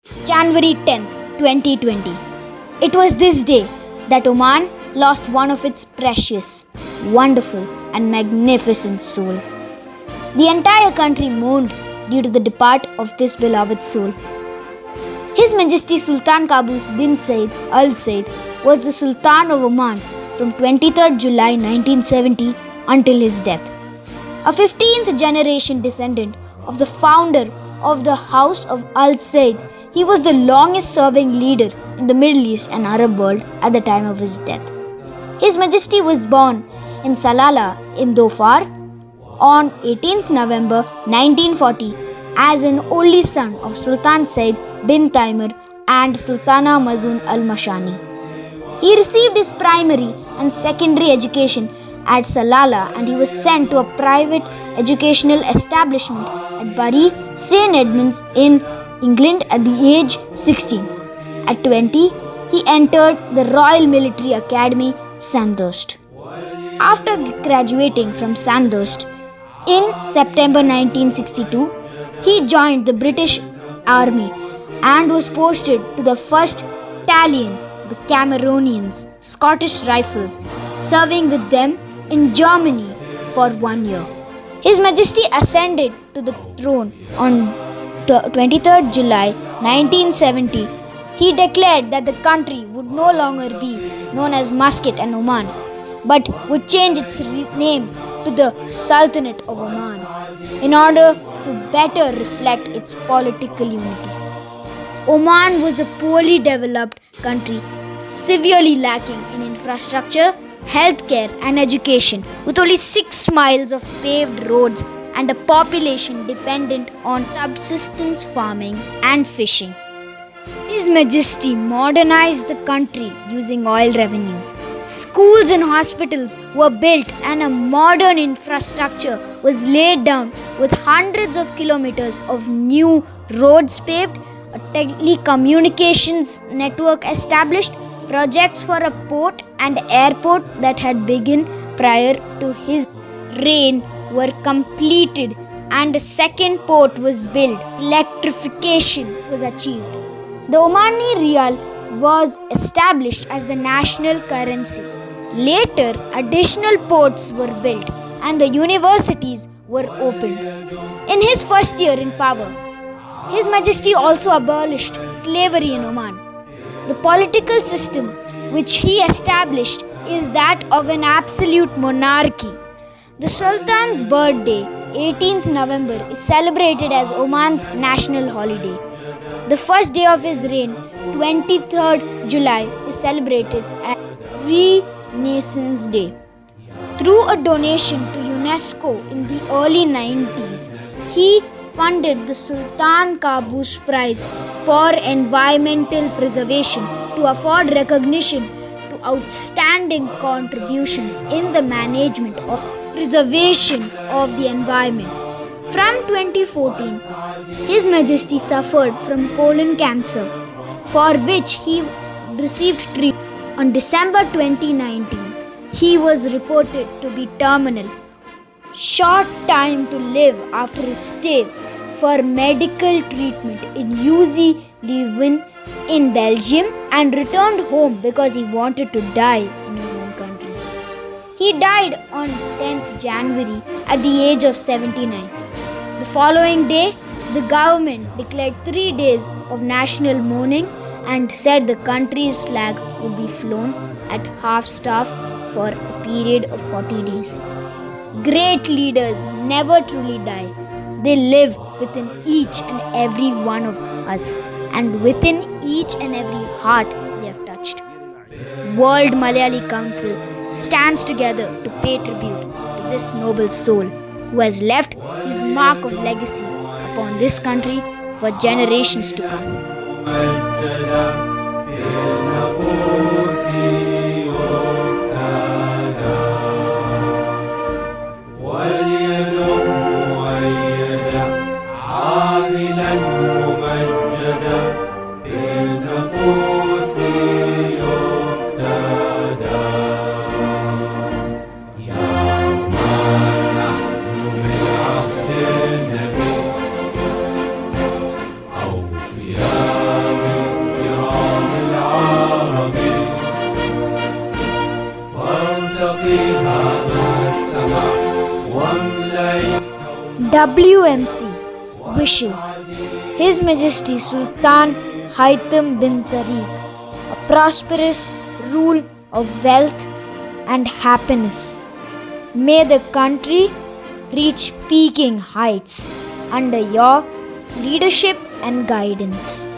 January 10th, 2020. It was this day that Oman lost one of its precious, wonderful, and magnificent soul. The entire country mourned due to the depart of this beloved soul. His Majesty Sultan Qaboos Bin Said Al Said was the Sultan of Oman from 23rd July 1970 until his death. A 15th generation descendant of the founder of the House of Al Said, he was the longest serving leader in the Middle East and Arab world at the time of his death. His Majesty was born in Salalah in Dhofar on 18th November 1940 as an only son of Sultan Said bin Taimur and Sultana Mazoon al-Mashani. He received his primary and secondary education at Salalah and he was sent to a private educational establishment at Bury, St. Edmunds in England at the age 16. At 20, he entered the Royal Military Academy, Sandhurst. After graduating from Sandhurst in September 1962, he joined the British Army and was posted to the 1st Battalion, the Cameronians, Scottish Rifles, serving with them in Germany for 1 year. His Majesty ascended to the throne on 23rd July 1970. He declared that the country would no longer be known as Muscat and Oman, but would change its name to the Sultanate of Oman in order to better reflect its political unity. Oman was a poorly developed country, severely lacking in infrastructure, healthcare and education, with only 6 miles of paved roads and a population dependent on subsistence farming and fishing. His Majesty modernized the country using oil revenues. Schools and hospitals were built and a modern infrastructure was laid down with hundreds of kilometers of new roads paved, a telecommunications network established, projects for a port and airport that had begun prior to his reign were completed and a second port was built. Electrification was achieved. The Omani Rial was established as the national currency. Later, additional ports were built and the universities were opened. In his first year in power, His Majesty also abolished slavery in Oman. The political system which he established is that of an absolute monarchy. The Sultan's birthday, 18th November, is celebrated as Oman's national holiday. The first day of his reign, 23rd July, is celebrated as Renaissance Day. Through a donation to UNESCO in the early 90s, he funded the Sultan Qaboos Prize for Environmental Preservation to afford recognition to outstanding contributions in the management of preservation of the environment. From 2014, His Majesty suffered from colon cancer, for which he received treatment. On December 2019, he was reported to be terminal. Short time to live after his stay for medical treatment in UZ Leuven in Belgium and returned home because he wanted to die in his own country. He died on 10th January at the age of 79. The following day, the government declared 3 days of national mourning and said the country's flag would be flown at half-staff for a period of 40 days. Great leaders never truly die. They live within each and every one of us and within each and every heart they have touched. World Malayalee Council stands together to pay tribute to this noble soul who has left his mark of legacy upon this country for generations to come. Yeah. WMC wishes His Majesty Sultan Qaboos Bin Tariq a prosperous rule of wealth and happiness. May the country reach peaking heights under your leadership and guidance.